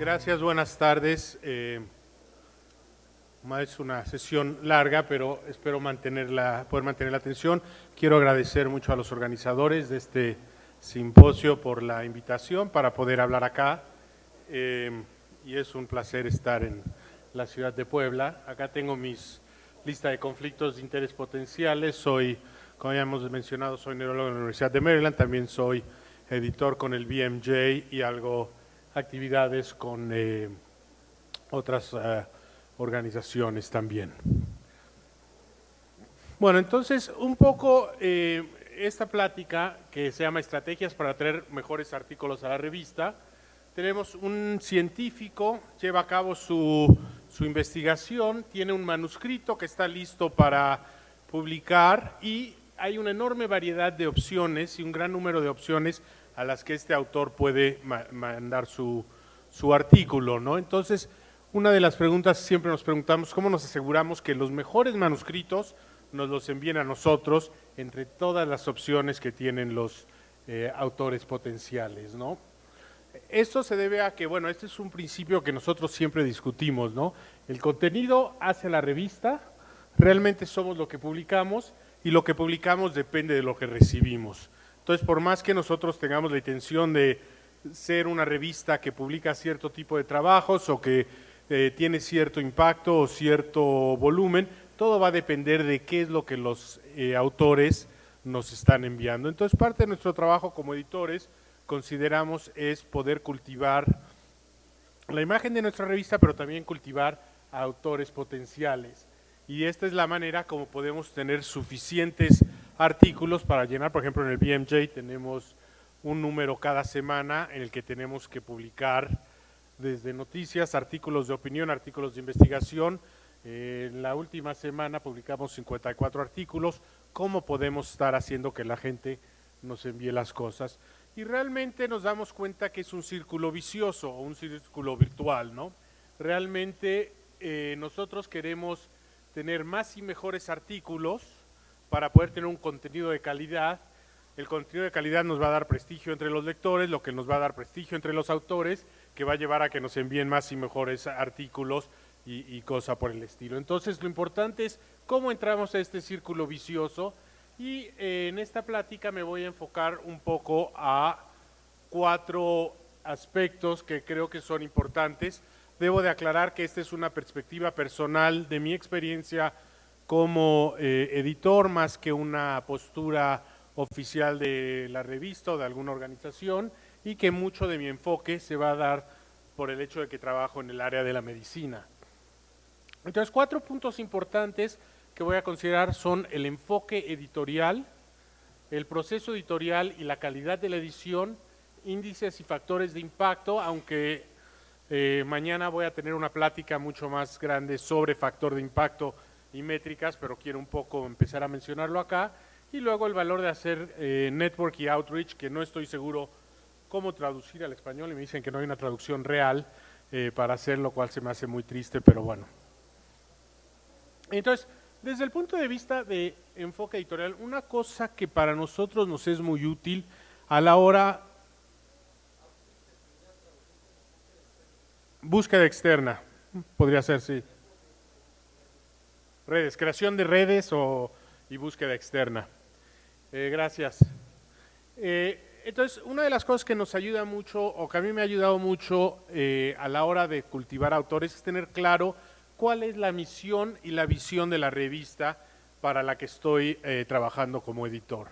Gracias, buenas tardes. Es una sesión larga, pero espero poder mantener la atención. Quiero agradecer mucho a los organizadores de este simposio por la invitación para poder hablar acá. Y es un placer estar en la ciudad de Puebla. Acá tengo mis lista de conflictos de interés potenciales. Soy, como ya hemos mencionado, soy neurólogo en la Universidad de Maryland. También soy editor con el BMJ y actividades con otras organizaciones también. Bueno, entonces un poco esta plática que se llama Estrategias para traer mejores artículos a la revista. Tenemos un científico, lleva a cabo su investigación, tiene un manuscrito que está listo para publicar y hay una enorme variedad de opciones y un gran número de opciones a las que este autor puede mandar su artículo, ¿no? Entonces, una de las preguntas siempre nos preguntamos, ¿cómo nos aseguramos que los mejores manuscritos nos los envíen a nosotros entre todas las opciones que tienen los autores potenciales, ¿no? Esto se debe a que, bueno, este es un principio que nosotros siempre discutimos, ¿no? El contenido hace la revista, realmente somos lo que publicamos y lo que publicamos depende de lo que recibimos. Entonces, por más que nosotros tengamos la intención de ser una revista que publica cierto tipo de trabajos o que tiene cierto impacto o cierto volumen, todo va a depender de qué es lo que los autores nos están enviando. Entonces, parte de nuestro trabajo como editores consideramos es poder cultivar la imagen de nuestra revista, pero también cultivar a autores potenciales. Y esta es la manera como podemos tener suficientes artículos para llenar. Por ejemplo, en el BMJ tenemos un número cada semana en el que tenemos que publicar desde noticias, artículos de opinión, artículos de investigación. En la última semana publicamos 54 artículos. ¿Cómo podemos estar haciendo que la gente nos envíe las cosas? Y realmente nos damos cuenta que es un círculo vicioso o un círculo virtual, ¿no? Realmente nosotros queremos tener más y mejores artículos para poder tener un contenido de calidad. El contenido de calidad nos va a dar prestigio entre los lectores, lo que nos va a dar prestigio entre los autores, que va a llevar a que nos envíen más y mejores artículos y cosa por el estilo. Entonces, lo importante es cómo entramos a este círculo vicioso y en esta plática me voy a enfocar un poco a 4 aspectos que creo que son importantes. Debo de aclarar que esta es una perspectiva personal de mi experiencia como editor, más que una postura oficial de la revista o de alguna organización, y que mucho de mi enfoque se va a dar por el hecho de que trabajo en el área de la medicina. Entonces, 4 puntos importantes que voy a considerar son el enfoque editorial, el proceso editorial y la calidad de la edición, índices y factores de impacto, aunque mañana voy a tener una plática mucho más grande sobre factor de impacto y métricas, pero quiero un poco empezar a mencionarlo acá. Y luego el valor de hacer network y outreach, que no estoy seguro cómo traducir al español y me dicen que no hay una traducción real para hacer, lo cual se me hace muy triste, pero bueno. Entonces, desde el punto de vista de enfoque editorial, una cosa que para nosotros nos es muy útil a la hora búsqueda externa, podría ser, sí. Redes, creación de redes y búsqueda externa. Gracias. Entonces, una de las cosas que nos ayuda mucho, o que a mí me ha ayudado mucho a la hora de cultivar autores, es tener claro cuál es la misión y la visión de la revista para la que estoy trabajando como editor.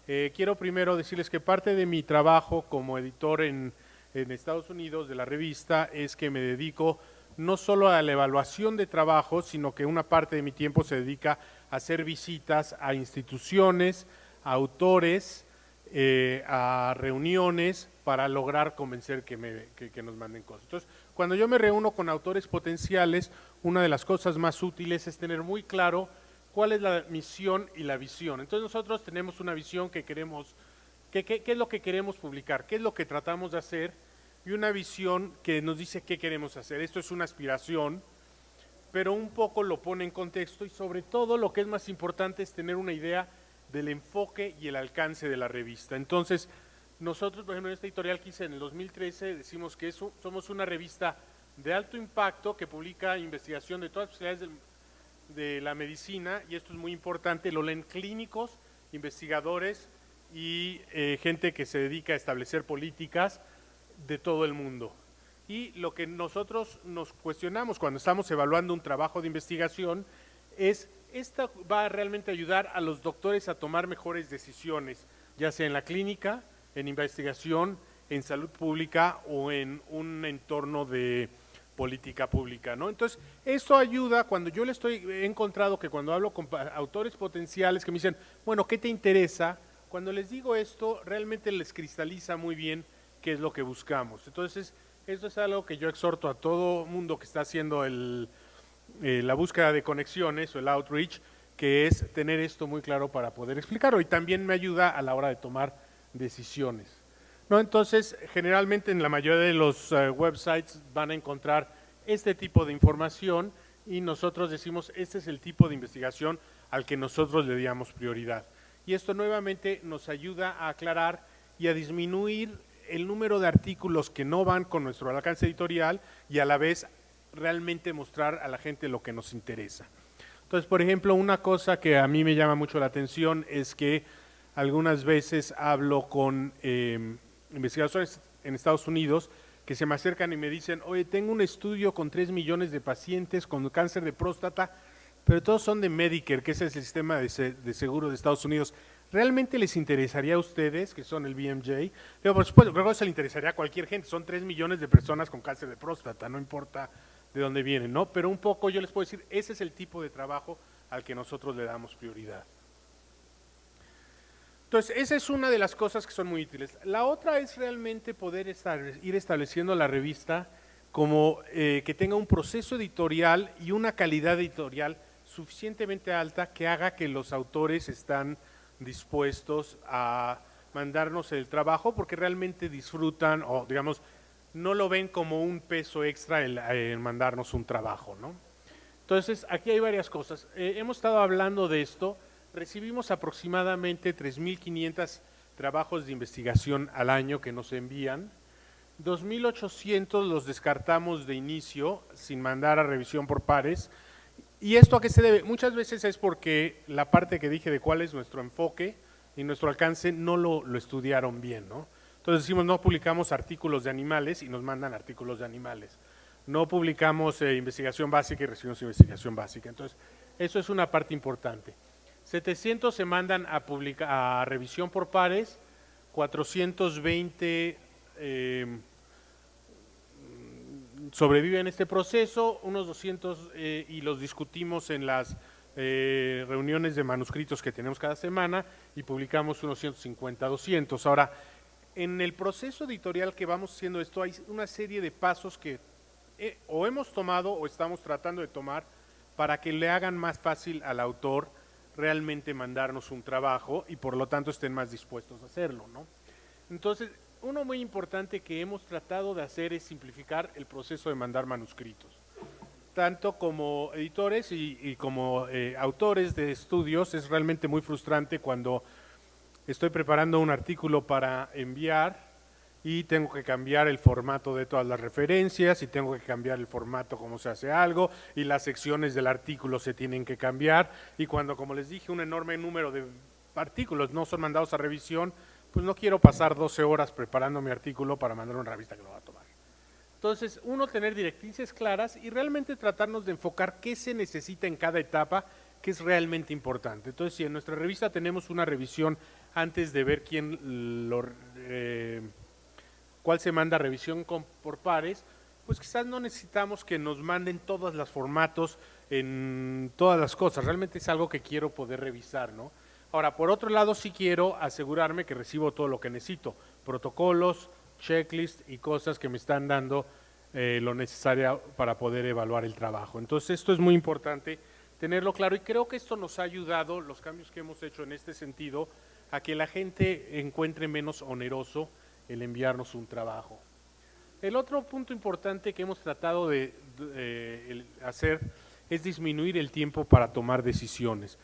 Quiero primero decirles que parte de mi trabajo como editor en Estados Unidos de la revista es que me dedico no solo a la evaluación de trabajo, sino que una parte de mi tiempo se dedica a hacer visitas a instituciones, a autores, a reuniones para lograr convencer que nos manden cosas. Entonces, cuando yo me reúno con autores potenciales, una de las cosas más útiles es tener muy claro cuál es la misión y la visión. Entonces nosotros tenemos una visión que queremos, qué es lo que queremos publicar, qué es lo que tratamos de hacer, y una visión que nos dice qué queremos hacer. Esto es una aspiración, pero un poco lo pone en contexto, y sobre todo lo que es más importante es tener una idea del enfoque y el alcance de la revista. Entonces, nosotros, por ejemplo, en esta editorial que hice en el 2013, decimos que somos una revista de alto impacto que publica investigación de todas las especialidades de la medicina, y esto es muy importante, lo leen clínicos, investigadores y gente que se dedica a establecer políticas de todo el mundo. Y lo que nosotros nos cuestionamos cuando estamos evaluando un trabajo de investigación es, ¿esta va a realmente ayudar a los doctores a tomar mejores decisiones, ya sea en la clínica, en investigación, en salud pública o en un entorno de política pública, ¿no? Entonces, eso ayuda cuando yo he encontrado que cuando hablo con autores potenciales que me dicen, bueno, ¿qué te interesa? Cuando les digo esto, realmente les cristaliza muy bien qué es lo que buscamos. Entonces, esto es algo que yo exhorto a todo mundo que está haciendo la búsqueda de conexiones o el outreach, que es tener esto muy claro para poder explicarlo, y también me ayuda a la hora de tomar decisiones. ¿No? Entonces, generalmente en la mayoría de los websites van a encontrar este tipo de información y nosotros decimos, este es el tipo de investigación al que nosotros le damos prioridad. Y esto nuevamente nos ayuda a aclarar y a disminuir el número de artículos que no van con nuestro alcance editorial y a la vez realmente mostrar a la gente lo que nos interesa. Entonces, por ejemplo, una cosa que a mí me llama mucho la atención es que algunas veces hablo con investigadores en Estados Unidos que se me acercan y me dicen, oye, tengo un estudio con 3 millones de pacientes con cáncer de próstata, pero todos son de Medicare, que es el sistema de seguro de Estados Unidos. ¿Realmente les interesaría a ustedes, que son el BMJ? Digo, por supuesto, creo que se le interesaría a cualquier gente, son 3 millones de personas con cáncer de próstata, no importa de dónde vienen, ¿no? Pero un poco yo les puedo decir, ese es el tipo de trabajo al que nosotros le damos prioridad. Entonces, esa es una de las cosas que son muy útiles. La otra es realmente poder ir estableciendo la revista como que tenga un proceso editorial y una calidad editorial suficientemente alta que haga que los autores están dispuestos a mandarnos el trabajo porque realmente disfrutan o, digamos, no lo ven como un peso extra en mandarnos un trabajo, ¿no? Entonces, aquí hay varias cosas. Hemos estado hablando de esto. Recibimos aproximadamente 3.500 trabajos de investigación al año que nos envían. 2.800 los descartamos de inicio sin mandar a revisión por pares. ¿Y esto a qué se debe? Muchas veces es porque la parte que dije de cuál es nuestro enfoque y nuestro alcance no lo estudiaron bien, ¿no? Entonces decimos, no publicamos artículos de animales y nos mandan artículos de animales. No publicamos investigación básica y recibimos investigación básica. Entonces, eso es una parte importante. 700 se mandan a revisión por pares, 420 sobreviven este proceso, unos 200 y los discutimos en las reuniones de manuscritos que tenemos cada semana y publicamos unos 150, 200. Ahora, en el proceso editorial que vamos haciendo esto hay una serie de pasos que o hemos tomado o estamos tratando de tomar para que le hagan más fácil al autor realmente mandarnos un trabajo y por lo tanto estén más dispuestos a hacerlo, ¿no? Entonces, uno muy importante que hemos tratado de hacer es simplificar el proceso de mandar manuscritos. Tanto como editores y como autores de estudios es realmente muy frustrante cuando estoy preparando un artículo para enviar y tengo que cambiar el formato de todas las referencias y tengo que cambiar el formato como se hace algo y las secciones del artículo se tienen que cambiar y cuando, como les dije, un enorme número de artículos no son mandados a revisión, pues no quiero pasar 12 horas preparando mi artículo para mandar a una revista que lo va a tomar. Entonces, uno, tener directrices claras y realmente tratarnos de enfocar qué se necesita en cada etapa, que es realmente importante. Entonces, si en nuestra revista tenemos una revisión antes de ver cuál se manda a revisión por pares, pues quizás no necesitamos que nos manden todos los formatos en todas las cosas, realmente es algo que quiero poder revisar, ¿no? Ahora, por otro lado, sí quiero asegurarme que recibo todo lo que necesito, protocolos, checklist y cosas que me están dando lo necesario para poder evaluar el trabajo. Entonces, esto es muy importante tenerlo claro y creo que esto nos ha ayudado, los cambios que hemos hecho en este sentido, a que la gente encuentre menos oneroso el enviarnos un trabajo. El otro punto importante que hemos tratado de hacer es disminuir el tiempo para tomar decisiones.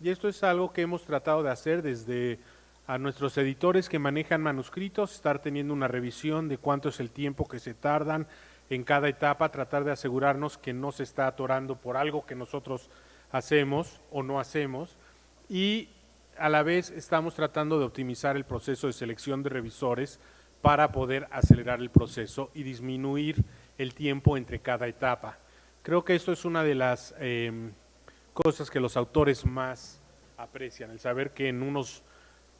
Y esto es algo que hemos tratado de hacer desde a nuestros editores que manejan manuscritos, estar teniendo una revisión de cuánto es el tiempo que se tardan en cada etapa, tratar de asegurarnos que no se está atorando por algo que nosotros hacemos o no hacemos, y a la vez estamos tratando de optimizar el proceso de selección de revisores para poder acelerar el proceso y disminuir el tiempo entre cada etapa. Creo que esto es una de las cosas que los autores más aprecian, el saber que en unos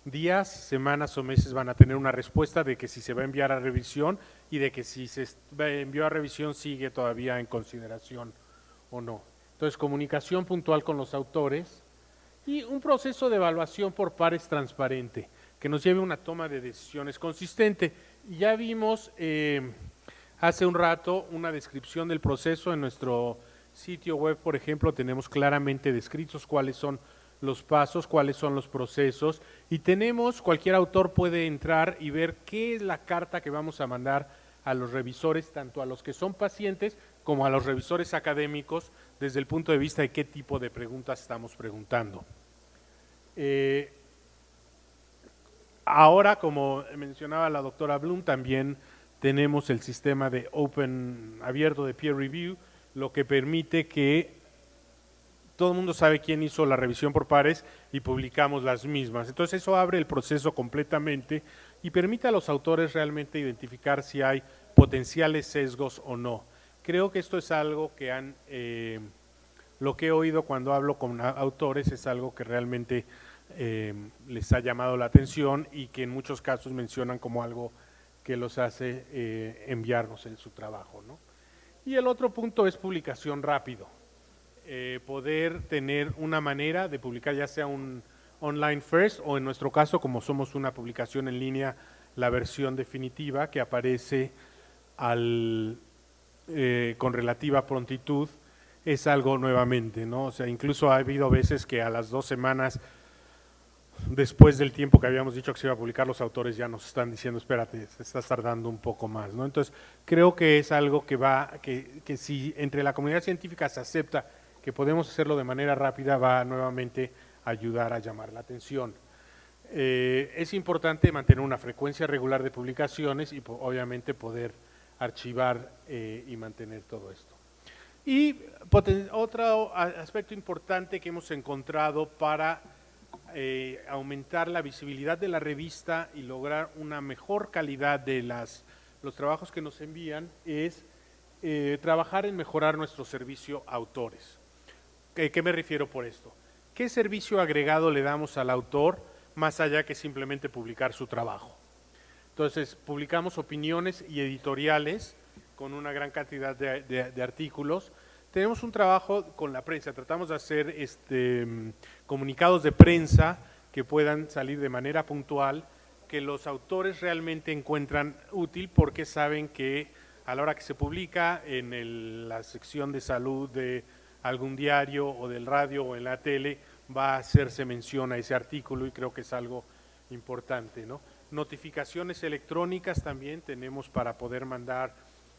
días, semanas o meses van a tener una respuesta de que si se va a enviar a revisión y de que si se envió a revisión sigue todavía en consideración o no. Entonces, comunicación puntual con los autores y un proceso de evaluación por pares transparente, que nos lleve a una toma de decisiones consistente. Y ya vimos hace un rato una descripción del proceso en nuestro sitio web, por ejemplo, tenemos claramente descritos cuáles son los pasos, cuáles son los procesos, y tenemos, cualquier autor puede entrar y ver qué es la carta que vamos a mandar a los revisores, tanto a los que son pacientes como a los revisores académicos, desde el punto de vista de qué tipo de preguntas estamos preguntando. Ahora, como mencionaba la doctora Bloom, también tenemos el sistema de open, abierto de peer review, lo que permite que todo el mundo sabe quién hizo la revisión por pares y publicamos las mismas. Entonces eso abre el proceso completamente y permite a los autores realmente identificar si hay potenciales sesgos o no. Creo que esto es algo que lo que he oído cuando hablo con autores es algo que realmente les ha llamado la atención y que en muchos casos mencionan como algo que los hace enviarnos en su trabajo, ¿no? Y el otro punto es publicación rápido. Poder tener una manera de publicar, ya sea un online first o en nuestro caso, como somos una publicación en línea, la versión definitiva que aparece con relativa prontitud, es algo nuevamente, ¿no? O sea, incluso ha habido veces que a las 2 semanas después del tiempo que habíamos dicho que se iba a publicar, los autores ya nos están diciendo, espérate, te estás tardando un poco más, ¿no? Entonces, creo que es algo que si entre la comunidad científica se acepta que podemos hacerlo de manera rápida, va nuevamente a ayudar a llamar la atención. Es importante mantener una frecuencia regular de publicaciones y obviamente poder archivar y mantener todo esto. Y otro aspecto importante que hemos encontrado para aumentar la visibilidad de la revista y lograr una mejor calidad de los trabajos que nos envían es trabajar en mejorar nuestro servicio a autores. ¿Qué me refiero por esto? ¿Qué servicio agregado le damos al autor más allá que simplemente publicar su trabajo? Entonces, publicamos opiniones y editoriales con una gran cantidad de artículos. Tenemos un trabajo con la prensa, tratamos de hacer comunicados de prensa que puedan salir de manera puntual, que los autores realmente encuentran útil porque saben que a la hora que se publica en la sección de salud de algún diario o del radio o en la tele va a hacerse mención a ese artículo y creo que es algo importante, ¿no? Notificaciones electrónicas también tenemos para poder mandar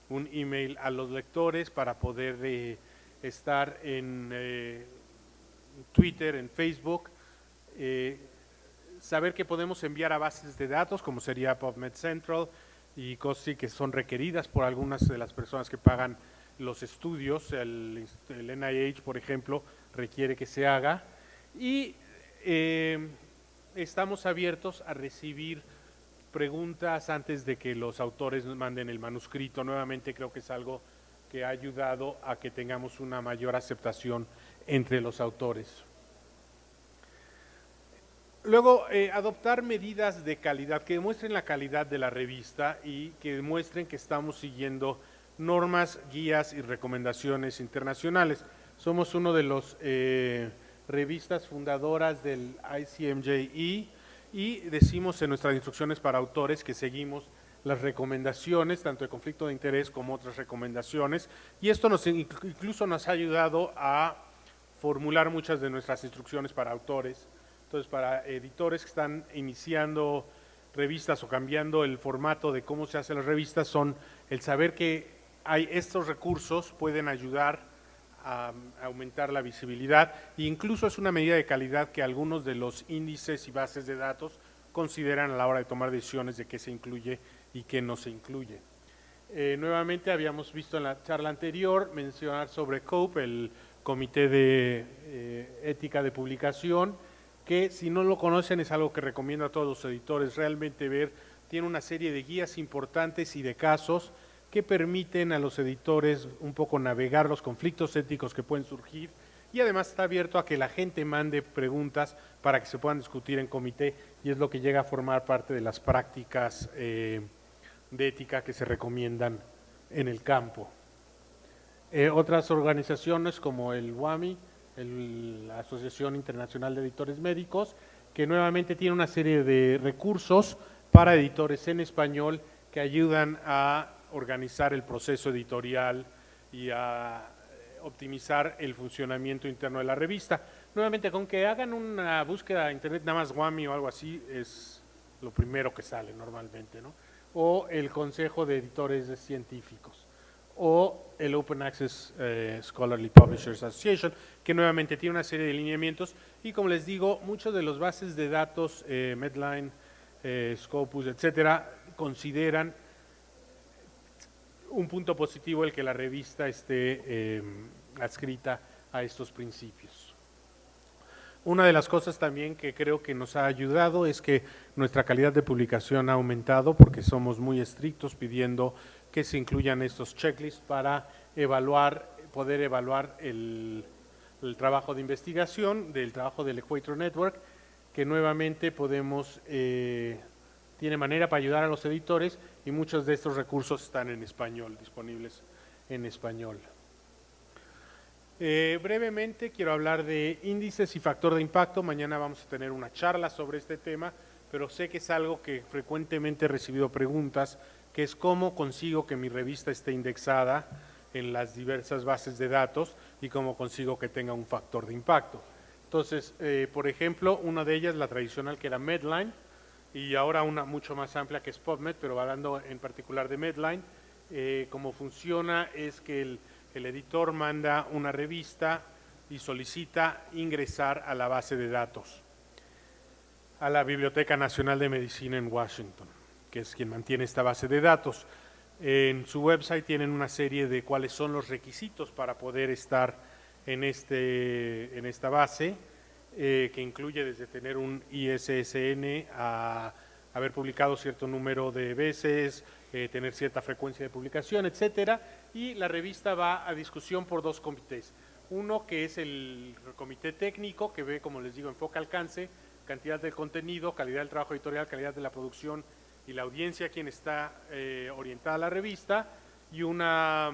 un email a los lectores, para poder estar en Twitter, en Facebook, saber que podemos enviar a bases de datos como sería PubMed Central y cosas que son requeridas por algunas de las personas que pagan los estudios, el NIH, por ejemplo, requiere que se haga, y estamos abiertos a recibir preguntas antes de que los autores nos manden el manuscrito. Nuevamente creo que es algo que ha ayudado a que tengamos una mayor aceptación entre los autores. Luego, adoptar medidas de calidad que demuestren la calidad de la revista y que demuestren que estamos siguiendo normas, guías y recomendaciones internacionales. Somos uno de los revistas fundadoras del ICMJE y decimos en nuestras instrucciones para autores que seguimos las recomendaciones, tanto de conflicto de interés como otras recomendaciones, y esto incluso nos ha ayudado a formular muchas de nuestras instrucciones para autores. Entonces, para editores que están iniciando revistas o cambiando el formato de cómo se hacen las revistas, son el saber que hay estos recursos pueden ayudar a aumentar la visibilidad e incluso es una medida de calidad que algunos de los índices y bases de datos consideran a la hora de tomar decisiones de qué se incluye y qué no se incluye. Nuevamente habíamos visto en la charla anterior mencionar sobre COPE, el Comité de Ética de Publicación, que si no lo conocen es algo que recomiendo a todos los editores realmente ver. Tiene una serie de guías importantes y de casos que permiten a los editores un poco navegar los conflictos éticos que pueden surgir, y además está abierto a que la gente mande preguntas para que se puedan discutir en comité, y es lo que llega a formar parte de las prácticas de ética que se recomiendan en el campo. Otras organizaciones como el WAMI, la Asociación Internacional de Editores Médicos, que nuevamente tiene una serie de recursos para editores en español que ayudan a organizar el proceso editorial y a optimizar el funcionamiento interno de la revista. Nuevamente, con que hagan una búsqueda de internet, nada más WAMI o algo así, es lo primero que sale normalmente, ¿no? O el Consejo de Editores Científicos, o el Open Access Scholarly Publishers Association, que nuevamente tiene una serie de lineamientos, y como les digo, muchos de los bases de datos, Medline, Scopus, etcétera, consideran un punto positivo el que la revista esté adscrita a estos principios. Una de las cosas también que creo que nos ha ayudado es que nuestra calidad de publicación ha aumentado, porque somos muy estrictos pidiendo que se incluyan estos checklists para poder evaluar el trabajo de investigación, del trabajo del Equator Network, que nuevamente tiene manera para ayudar a los editores, y muchos de estos recursos están en español, disponibles en español. Brevemente quiero hablar de índices y factor de impacto. Mañana vamos a tener una charla sobre este tema, pero sé que es algo que frecuentemente he recibido preguntas, que es cómo consigo que mi revista esté indexada en las diversas bases de datos y cómo consigo que tenga un factor de impacto. Entonces, por ejemplo, una de ellas, la tradicional, que era Medline, y ahora una mucho más amplia que es PubMed, pero hablando en particular de Medline. Cómo funciona es que el editor manda una revista y solicita ingresar a la base de datos, a la Biblioteca Nacional de Medicina en Washington, que es quien mantiene esta base de datos. En su website tienen una serie de cuáles son los requisitos para poder estar en esta base, que incluye desde tener un ISSN a haber publicado cierto número de veces, tener cierta frecuencia de publicación, etcétera, y la revista va a discusión por dos comités. Uno que es el comité técnico, que ve, como les digo, enfoque, alcance, cantidad del contenido, calidad del trabajo editorial, calidad de la producción y la audiencia a quien está orientada a la revista, y una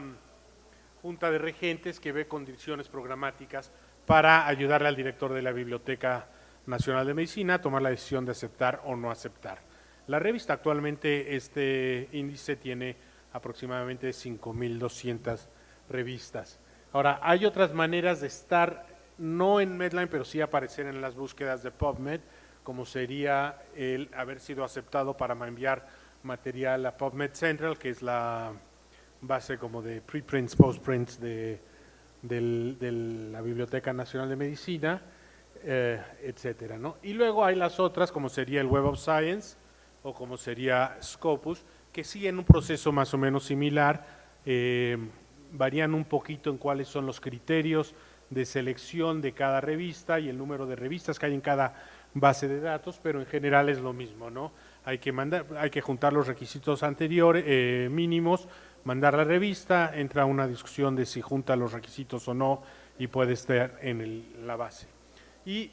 junta de regentes que ve condiciones programáticas para ayudarle al director de la Biblioteca Nacional de Medicina a tomar la decisión de aceptar o no aceptar. La revista actualmente, este índice tiene aproximadamente 5,200 revistas. Ahora, hay otras maneras de estar, no en Medline, pero sí aparecer en las búsquedas de PubMed, como sería el haber sido aceptado para enviar material a PubMed Central, que es la base como de preprints, postprints de la Biblioteca Nacional de Medicina, etcétera, ¿no? Y luego hay las otras, como sería el Web of Science o como sería Scopus, que siguen un proceso más o menos similar, varían un poquito en cuáles son los criterios de selección de cada revista y el número de revistas que hay en cada base de datos, pero en general es lo mismo, ¿no? Hay que juntar los requisitos anteriores, mínimos, mandar la revista, entra una discusión de si junta los requisitos o no y puede estar en la base. Y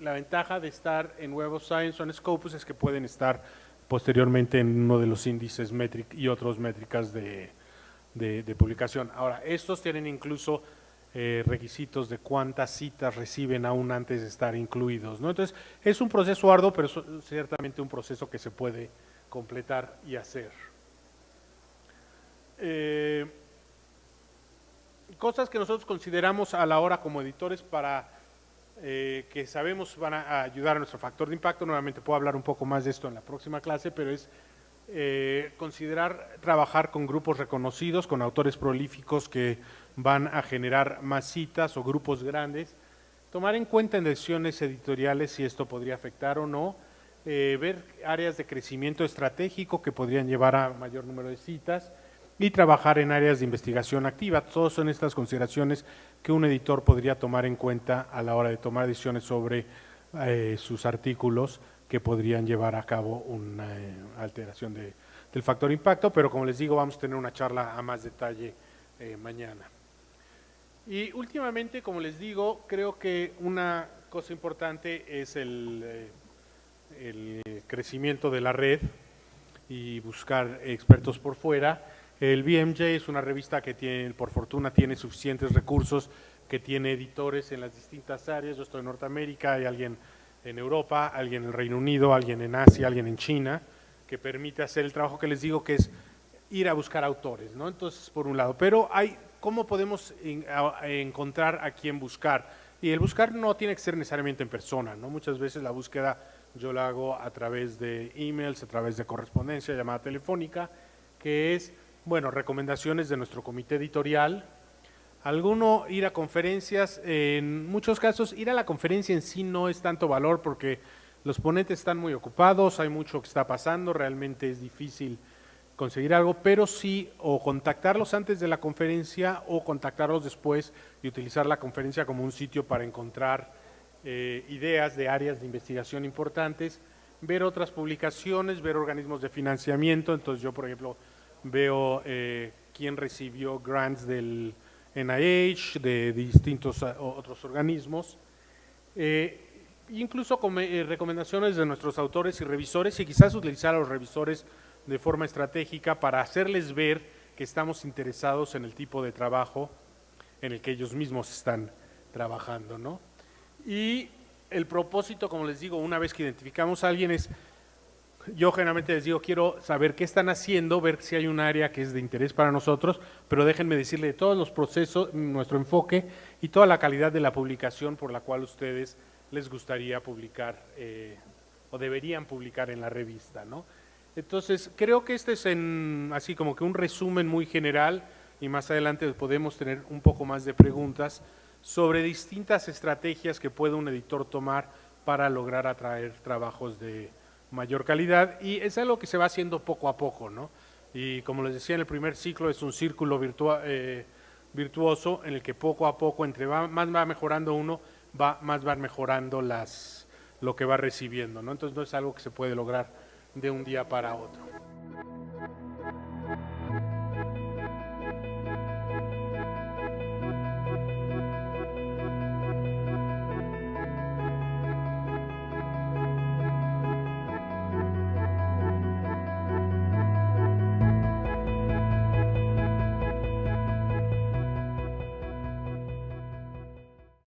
la ventaja de estar en Web of Science o en Scopus es que pueden estar posteriormente en uno de los índices y otros métricas de publicación. Ahora, estos tienen incluso requisitos de cuántas citas reciben aún antes de estar incluidos, ¿no? Entonces, es un proceso arduo, pero es ciertamente un proceso que se puede completar y hacer. Cosas que nosotros consideramos a la hora como editores para que sabemos van a ayudar a nuestro factor de impacto. Nuevamente puedo hablar un poco más de esto en la próxima clase, pero es considerar trabajar con grupos reconocidos, con autores prolíficos que van a generar más citas o grupos grandes, tomar en cuenta en decisiones editoriales si esto podría afectar o no, ver áreas de crecimiento estratégico que podrían llevar a mayor número de citas y trabajar en áreas de investigación activa. Todas son estas consideraciones que un editor podría tomar en cuenta a la hora de tomar decisiones sobre sus artículos que podrían llevar a cabo una alteración del factor impacto, pero como les digo, vamos a tener una charla a más detalle mañana. Y últimamente, como les digo, creo que una cosa importante es el crecimiento de la red y buscar expertos por fuera. El BMJ es una revista que tiene, por fortuna, tiene suficientes recursos, que tiene editores en las distintas áreas. Yo estoy en Norteamérica, hay alguien en Europa, alguien en el Reino Unido, alguien en Asia, alguien en China, que permite hacer el trabajo que les digo, que es ir a buscar autores, ¿no? Entonces, por un lado, pero ¿cómo podemos encontrar a quién buscar? Y el buscar no tiene que ser necesariamente en persona, ¿no? Muchas veces la búsqueda yo la hago a través de emails, a través de correspondencia, llamada telefónica, que es, bueno, recomendaciones de nuestro comité editorial. Alguno ir a conferencias, en muchos casos ir a la conferencia en sí no es tanto valor porque los ponentes están muy ocupados, hay mucho que está pasando, realmente es difícil conseguir algo, pero sí o contactarlos antes de la conferencia o contactarlos después y utilizar la conferencia como un sitio para encontrar ideas de áreas de investigación importantes, ver otras publicaciones, ver organismos de financiamiento. Entonces yo, por ejemplo, veo quién recibió grants del NIH, de distintos otros organismos, incluso con recomendaciones de nuestros autores y revisores, y quizás utilizar a los revisores de forma estratégica para hacerles ver que estamos interesados en el tipo de trabajo en el que ellos mismos están trabajando, ¿no? Y el propósito, como les digo, una vez que identificamos a alguien es, yo generalmente les digo, quiero saber qué están haciendo, ver si hay un área que es de interés para nosotros, pero déjenme decirle todos los procesos, nuestro enfoque y toda la calidad de la publicación por la cual ustedes les gustaría publicar o deberían publicar en la revista, ¿no? Entonces, creo que este es así como que un resumen muy general y más adelante podemos tener un poco más de preguntas sobre distintas estrategias que puede un editor tomar para lograr atraer trabajos de mayor calidad, y es algo que se va haciendo poco a poco, ¿no? Y como les decía en el primer ciclo, es un círculo virtuoso en el que poco a poco, entre más va mejorando uno, más van mejorando lo que va recibiendo, ¿no? Entonces no es algo que se puede lograr de un día para otro.